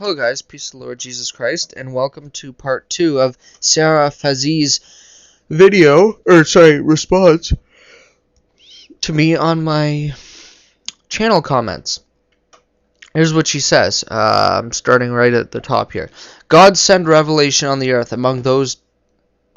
Hello guys, peace of the Lord Jesus Christ, and welcome to part 2 of Sara Fazee's response to me on my channel comments. Here's what she says. I'm starting right at the top here. God sent revelation on the earth among those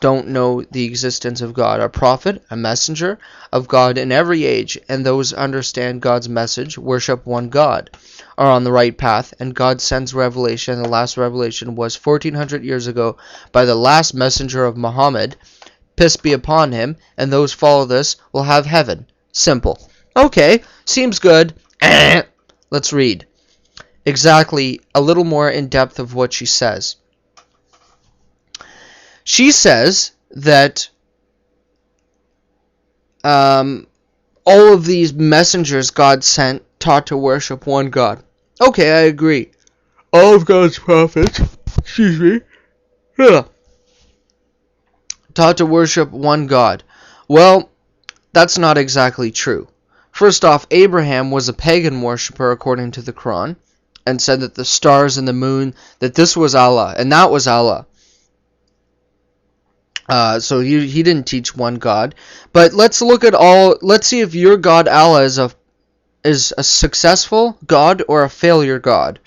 don't know the existence of God, a prophet, a messenger of God in every age, and those understand God's message, worship one God, are on the right path, and God sends revelation. The last revelation was 1400 years ago by the last messenger of Muhammad, peace be upon him, and those follow this will have heaven. Simple. Okay, seems good. Let's read exactly a little more in depth of what she says. She says that all of these messengers God sent taught to worship one God. Okay, I agree. All of God's prophets, taught to worship one God. Well, that's not exactly true. First off, Abraham was a pagan worshiper according to the Quran, and said that the stars and the moon, that this was Allah, and that was Allah. So he didn't teach one God. But let's look at let's see if your God Allah is a successful God or a failure God.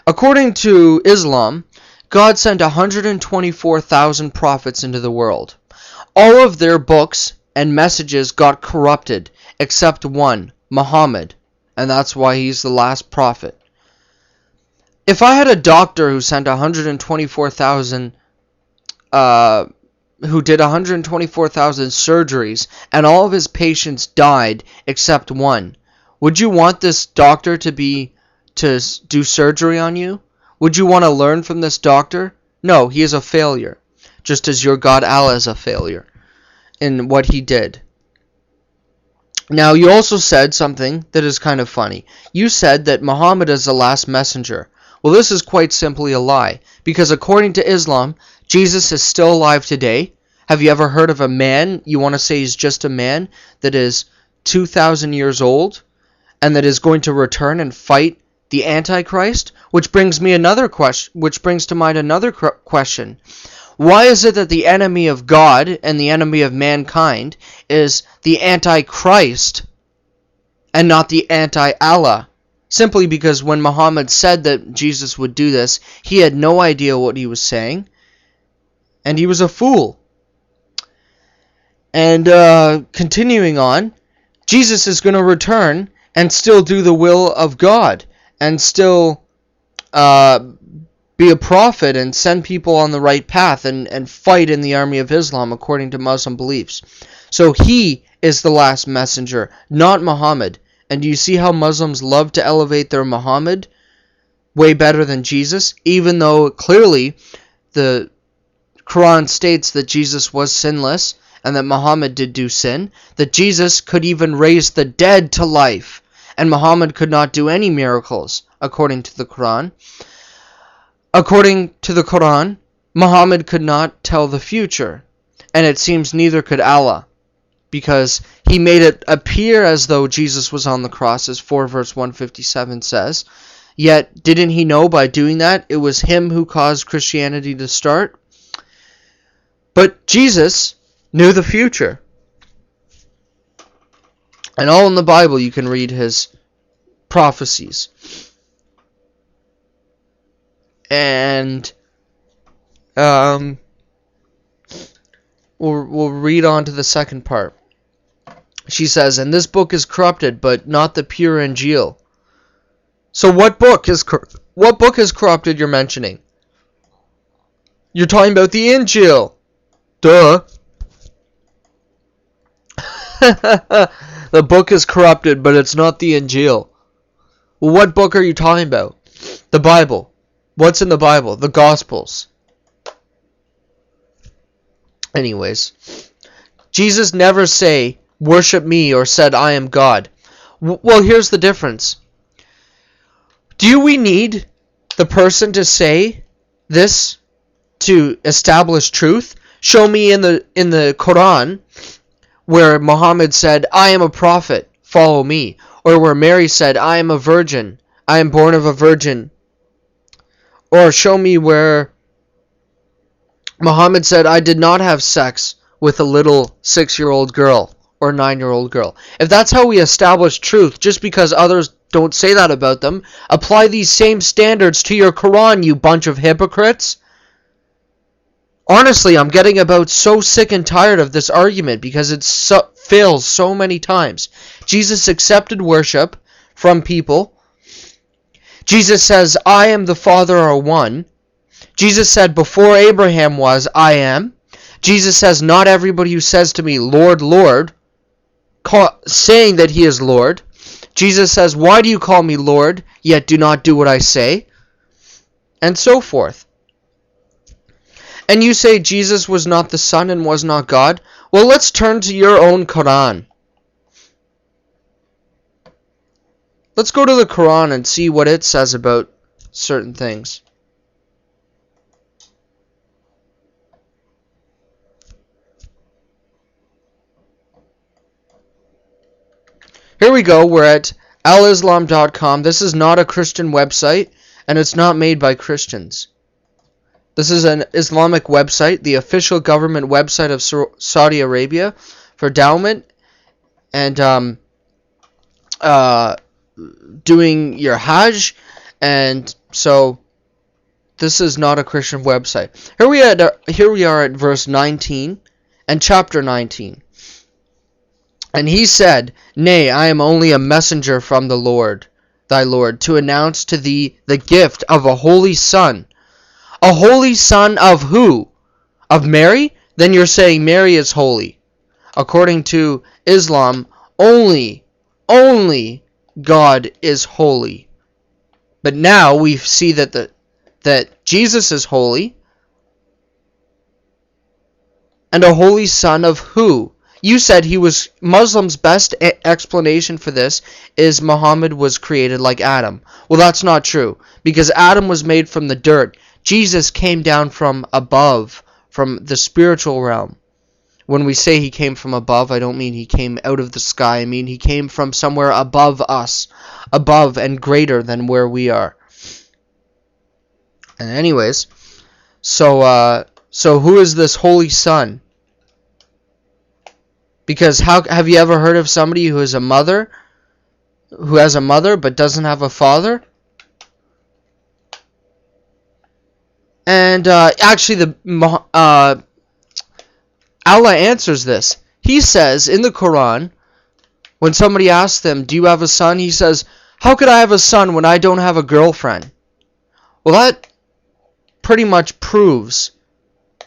According to Islam, God sent 124,000 prophets into the world. All of their books and messages got corrupted, except one, Muhammad, and that's why he's the last prophet. If I had a doctor who sent 124,000 who did 124,000 surgeries, and all of his patients died except one, would you want this doctor to do surgery on you? Would you want to learn from this doctor? No, he is a failure, just as your God Allah is a failure in what he did. Now, you also said something that is kind of funny. You said that Muhammad is the last messenger. Well, this is quite simply a lie, because according to Islam, Jesus is still alive today. Have you ever heard of a man, you want to say he's just a man, that is 2,000 years old, and that is going to return and fight the Antichrist? Which brings to mind another question. Why is it that the enemy of God and the enemy of mankind is the Antichrist and not the anti-Allah? Simply because when Muhammad said that Jesus would do this, he had no idea what he was saying, and he was a fool. And continuing on, Jesus is going to return and still do the will of God, and still be a prophet and send people on the right path and fight in the army of Islam according to Muslim beliefs. So he is the last messenger, not Muhammad. And do you see how Muslims love to elevate their Muhammad way better than Jesus, even though clearly the Quran states that Jesus was sinless and that Muhammad did do sin, that Jesus could even raise the dead to life, and Muhammad could not do any miracles, according to the Quran. According to the Quran, Muhammad could not tell the future, and it seems neither could Allah, because he made it appear as though Jesus was on the cross, as 4 verse 157 says. Yet, didn't he know by doing that it was him who caused Christianity to start? But Jesus knew the future. And all in the Bible you can read his prophecies. And we'll read on to the second part. She says, and this book is corrupted, but not the pure Injil. So what book is corrupted you're mentioning? You're talking about the Injil. Duh. The book is corrupted, but it's not the Injil. Well, what book are you talking about? The Bible. What's in the Bible? The Gospels. Anyways, Jesus never say, worship me, or said, I am God. Well, here's the difference. Do we need the person to say this to establish truth? Show me in the Quran where Muhammad said, I am a prophet, follow me. Or where Mary said, I am a virgin, I am born of a virgin, Or show me where Muhammad said, I did not have sex with a little 6-year-old girl or 9-year-old girl. If that's how we establish truth, just because others don't say that about them, apply these same standards to your Quran, you bunch of hypocrites. Honestly, I'm getting about so sick and tired of this argument because it fails so many times. Jesus accepted worship from people. Jesus says, I am the Father are one. Jesus said, before Abraham was, I am. Jesus says, not everybody who says to me, Lord, Lord, saying that he is Lord. Jesus says, why do you call me Lord, yet do not do what I say? And so forth. And you say Jesus was not the Son and was not God? Well, let's turn to your own Quran. Let's go to the Quran and see what it says about certain things. Here we go. We're at alislam.com. This is not a Christian website, and it's not made by Christians. This is an Islamic website, the official government website of Saudi Arabia for endowment and doing your Hajj, and so this is not a Christian website. Here we are at verse 19 and chapter 19. And he said, Nay, I am only a messenger from the Lord, thy Lord, to announce to thee the gift of a holy son. A holy son of who? Of Mary? Then you're saying Mary is holy. According to Islam, only God is holy. But now we see that Jesus is holy. And a holy son of who? You said he was... Muslims' best explanation for this is Muhammad was created like Adam. Well, that's not true, because Adam was made from the dirt. Jesus came down from above, from the spiritual realm. When we say he came from above, I don't mean he came out of the sky. I mean he came from somewhere above us, above and greater than where we are. And anyways, so who is this holy son? Because have you ever heard of somebody who has a mother but doesn't have a father? And actually, Allah answers this. He says in the Quran, when somebody asks him, do you have a son? He says, how could I have a son when I don't have a girlfriend? Well, that pretty much proves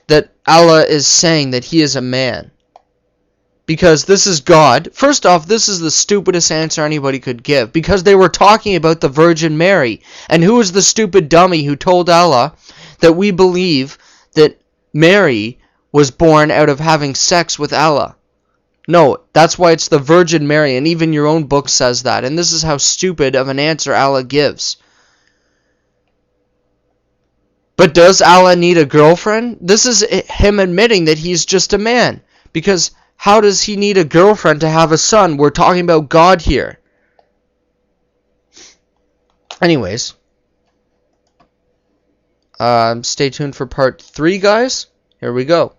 that Allah is saying that he is a man. Because this is God. First off, this is the stupidest answer anybody could give. Because they were talking about the Virgin Mary. And who is the stupid dummy who told Allah that we believe that Mary was born out of having sex with Allah? No, that's why it's the Virgin Mary. And even your own book says that. And this is how stupid of an answer Allah gives. But does Allah need a girlfriend? This is him admitting that he's just a man. Because... how does he need a girlfriend to have a son? We're talking about God here. Anyways. Stay tuned for part 3, guys. Here we go.